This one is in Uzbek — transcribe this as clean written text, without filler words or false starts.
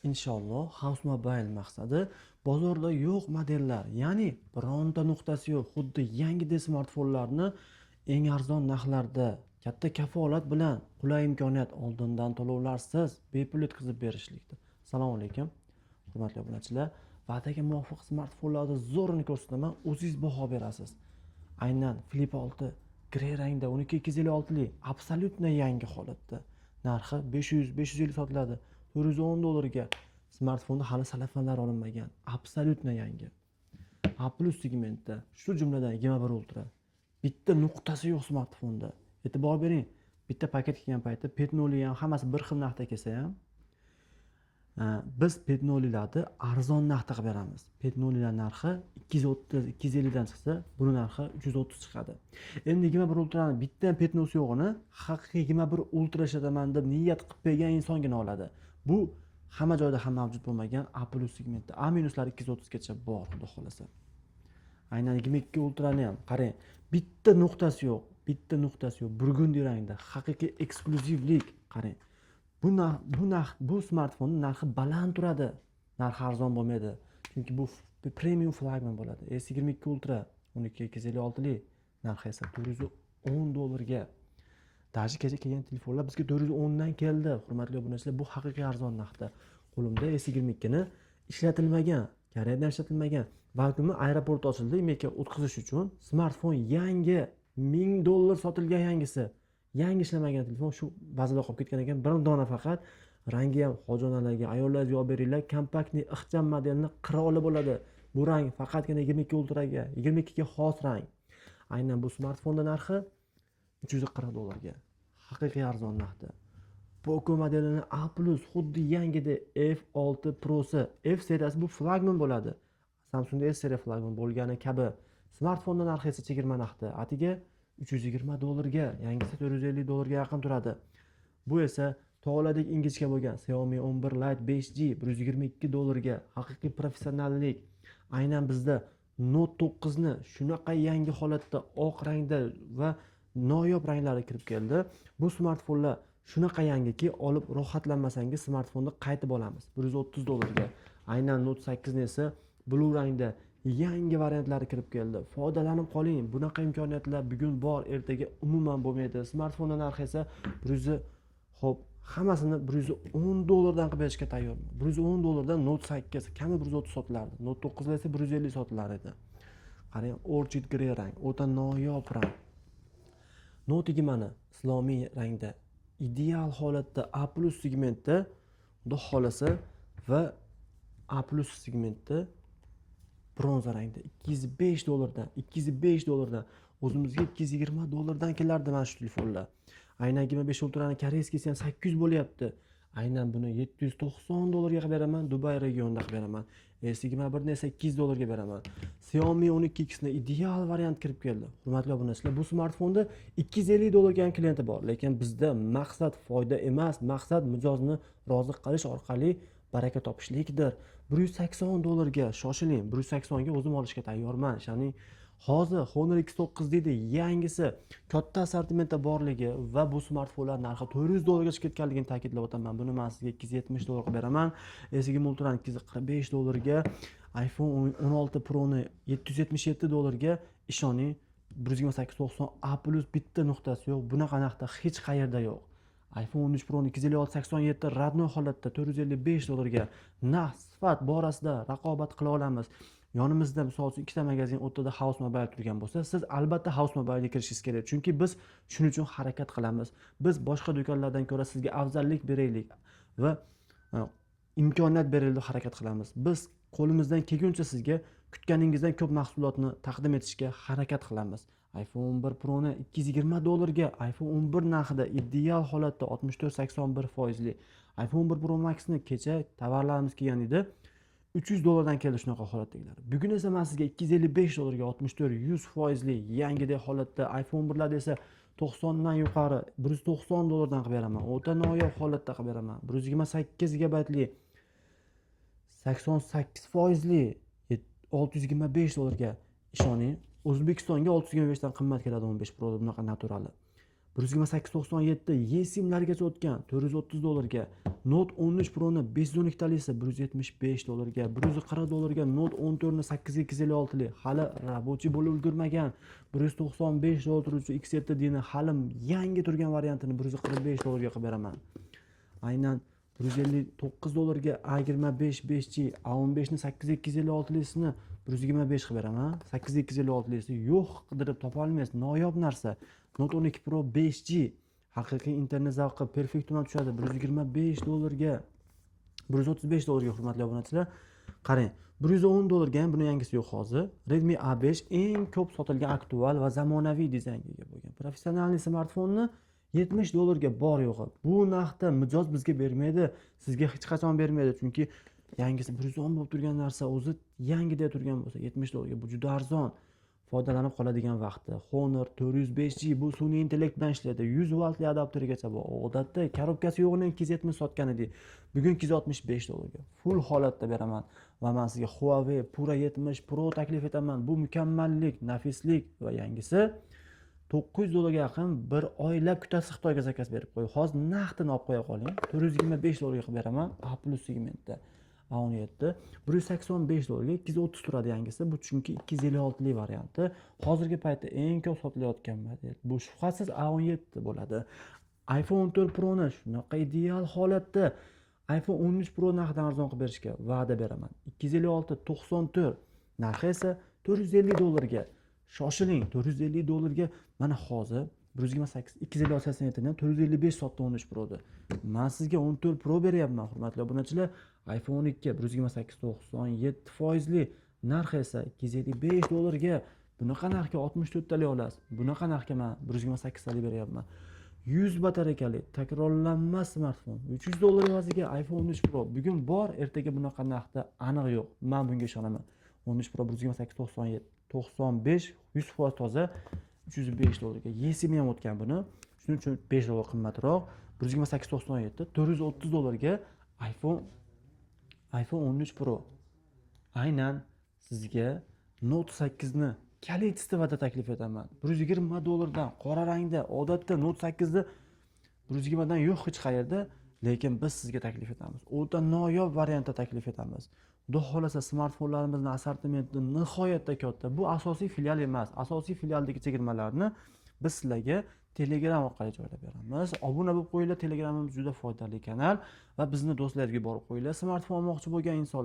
Inshaalloh House Mobile maqsadi bozorda yo'q modellar, ya'ni bironta nuqtasi yo'q, xuddi yangidek smartfonlarni eng arzon narxlarda, katta kafolat bilan, qulay imkoniyat, oldindan to'lovlarsiz bepul yetkazib berishlikdir. Assalomu alaykum, hurmatli obunachilar. Va'daga muvofiq smartfonlarni zo'rini ko'rsataman, o'zingiz baho berasiz. Aynan Flip 6 grey rangda 12256 lik absolyutno yangi holatda. Narxi 500-550 sotiladi. $410 ga. Smartfonda hali salafanlar olinmagan, absolyutno yangi. A+ segmentda, shu jumladan 21 Ultra. Bitta nuqtasi yo'q smartfonda. E'tibor bering, bitta paket kelgan paytda petnoli ham hammasi bir xil narxda kelsa ham, biz petnolilarni arzon narxda qilib beramiz. Petnolilar narxi 230-250 dan chiqsa, buni narxi 330 chiqadi. Endi 21 Ultrani bitta petnosi yo'g'ini haqiqiy 21 Ultra ishlataman deb niyat qilib bergan insongina oladi. Bu hamma joyda ham mavjud bo'lmagan A+ segmentda. A- 230 gacha bor, xudo xolasa. Aynan 22 Ultrani ham qarang, bitta nuqtasi yo'q, burgundiy rangda, haqiqiy ekskluzivlik. Qarang. Bu smartfonning narxi baland turadi. Narxi arzon bo'lmaydi. Chunki bu premium flagman bo'ladi. S22 Ultra 12256 lik, narxi esa $410 ga. Daji kecha kelgan telefonlar bizga 410 dan keldi. Hurmatli obunachilar, bu haqiqiy arzon narxda. Qo'limda S22 ni ishlatilmagan, Koreyadan ishlatilmagan vakuumni aeroportda ochildi, imekka o'tkazish uchun smartfon yangi $1000 sotilgan yangisi. Yangi ishlamagan telefon shu bazada qolib ketgan ekan. Bir dona faqat, rangi ham hojonalarga, ayollarga javob beringlar, kompaktni ixcham modelni qiroli bo'ladi. Bu rang faqatgina 22 Ultraga, 22 ga xos rang. Aynan bu smartfonning narxi $340 ga. Haqiqiy arzon narxda. Poco modelini A+, xuddi yangida F6 Pro'si. F seriyasi bu flagman bo'ladi. Samsungda S seriya flagman bo'lgani kabi. Smartfonning narxi esa chegirma narxda. Atiga $320 ga, yangisi $450 ga yaqin turadi. Bu esa tog'lardek ingichka bo'lgan Xiaomi 11 Lite 5G $122 ga. Haqiqiy professionallik. Aynan bizda Note 9 ni shunaqa yangi holatda oq rangda va noyob ranglarga kirib keldi. Bu smartfonlar shunaqa yangiki, olib rohatlanmasangiz smartfonni qaytib olamiz $130 ga. Aynan Note 8 ni esa blue rangda yangi variantlari kirib keldi. Foydalanib qoling. Bunaqa imkoniyatlar bugun bor, ertaga umuman bo'lmaydi. Smartfonning narxi esa hammasini $110 dan qilib berishga tayyorman. $110 dan Note 8 kami 130 sotilardi. Note 9 esa 150 sotilar edi. Qarang, orchid grey rang, o'ta noyob rang. Note 20 ni islomiy rangda, ideal holatda A+ segmentda, xudo xolasa, va A+ segmentda bronza rangda $205 dan o'zimizga $220 dan kelardi mana shu telefonlar. Aynan 25 Ultrani koreyskisi ham 800 bo'lyapti. Aynan buni $790 ga qilib beraman, Dubay regionida qilib beraman. S21 ni esa $200 ga beraman. Xiaomi 12X ni ideal variant kirib keldi. Hurmatli obunachilar, bu smartfonda $250 ga klienti bor, lekin bizda maqsad foyda emas, maqsad mijozni rozi qilish orqali baraka topishlikdir. $180 ga shoshiling. 180 ga o'zim olishga tayyorman. Ya'ni hozir Honor X9 deydi, yangisi katta assortimentda borligi va bu smartfonlar narxi $400 ga chiqib ketganligini ta'kidlab o'taman. Buni men sizga $270 qilib beraman. S20 Ultrani $245 ga, iPhone 16 Pro ni $777 ga. Ishoning, 12890 A+ bitta nuqtasi yo'q. Bunaqa narxda hech qayerda yo'q. iPhone 13 Pro ni 256-87 radnoy holatda $455 ga. Narx sifat borasida raqobat qila olamiz. Yonimizda misol uchun ikkita magazin o'rtada House Mobile turgan bo'lsa, siz albatta House Mobile'ga kirishingiz kerak. Chunki biz shuning uchun harakat qilamiz. Biz boshqa do'konlardan ko'ra sizga afzallik beraylik va imkoniyat beraylik deb harakat qilamiz. Biz qo'limizdan kelguncha sizga kutganingizdan ko'p mahsulotni taqdim etishga harakat qilamiz. iPhone 11 Pro ni $220 ga, iPhone 11 narxida ideal holatda 64-81%li. iPhone 11 Pro Max ni kecha tovarlarimiz kelgan edi. $300 dan keldi shunaqa holatdagilar. Bugun esa men sizga $255 ga 64-100%li yangidek holatda iPhone 1larda esa 90 dan yuqori $190 dan qilib beraman. O'ta noyob holatda qilib beraman. 128 GB 88%li $625 ga. Ishoning, O'zbekistonga 625 dan qimmat keladi 15 Pro bunaqa naturali. 128.97 eSIMlargacha o'tgan $430. Note 13 Pro'ni 512 talisi $175. $140 Note 14 ni 8256 lik hali rabochiy bo'lib ulgurmagan $195 turuvchi X7 dini hali yangi turgan variantini $145 qilib beraman. Aynan $159 A25 5G A15 ni 8256 lisini 125 qilib beraman. 8256 lisi yo'q, qidirib topa olmaysiz, noyob narsa. Note 12 Pro 5G haqiqiy internet zavqi perfekt bilan tushadi $125 $135 hurmatli obunachilar. Qarang, $110 ham buni yangisi yo'q hozir. Redmi A5 eng ko'p sotilgan aktual va zamonaviy dizaynga ega bo'lgan professional smartfonni $70 bor yo'g'i. Bu narxda mijoz bizga bermaydi, sizga hech qachon bermaydi, chunki yangisi 110 bo'lib turgan narsa o'zi yangida turgan bo'lsa $70 bu juda arzon. Foydalanib qoladigan vaqti. Honor 405G bu sun'iy intellekt bilan ishlaydi. 100 voltli adapterigacha bor. Odatda korobkasi yo'g'ini 270 sotgan edik. Bugun $265. Full holatda beraman. Va men sizga Huawei Pura 70 Pro taklif etaman. Bu mukammallik, nafislik va yangisi $900 yaqin bir oylab kutasi Xitoyga zakaz berib qo'y. Hozir naqdini olib qo'ya qoling. $425 qilib beraman. A+ segmentda. A17 $185 230 turadi yangisi. Bu chunki 256 lik varianti. Hozirgi paytda eng ko'p sotilayotgan model. Bu shubhasiz A17 bo'ladi. iPhone 14 Pro ni shunaqa ideal holatda iPhone 13 Pro narxidan arzon qilib berishga va'da beraman. 256 94 narxi esa $450 ga. Shoshiling, $450 ga mana hozir 128 256 ham 455 sotdi 13 Pro da. Men sizga 14 Pro beryapman, hurmatli obunachilar. iPhone 12 128 97 foizli narxi esa $255 ga. Bunaqa narxga 64 talik olasiz. Bunaqa narxga men 128 talik beryapman. 100 batareykali takrorlanmas smartfon. $300 evaziga iPhone 13 Pro bugun bor, ertaga bunaqa narxda aniq yo'q. Men bunga ishonaman. 13 Pro 128 97 95 100% toza $305 ga. eSIM ham o'tgan buni. Shuning uchun $5 qimmatroq. 128 97 $430 ga iPhone 13 Pro. Aynan sizga Note 8 ni kalit istivada taklif etaman. $120 dan qora rangda. Odatda Note 8 ni 120 dan yo'q hech qayerda, lekin biz sizga taklif etamiz. O'ta noyob variantda taklif etamiz. Xudo xolasa smartfonlarimizning assortimenti nihoyatda katta. Bu asosiy filial emas. Asosiy filialdagi chegirmalarni biz sizlarga Telegram orqali joylab beramiz. Obuna bo'lib qo'yinglar, Telegramimiz juda foydali kanal va bizni do'stlarga borib qo'yinglar. Smartfon olmoqchi bo'lgan insonlar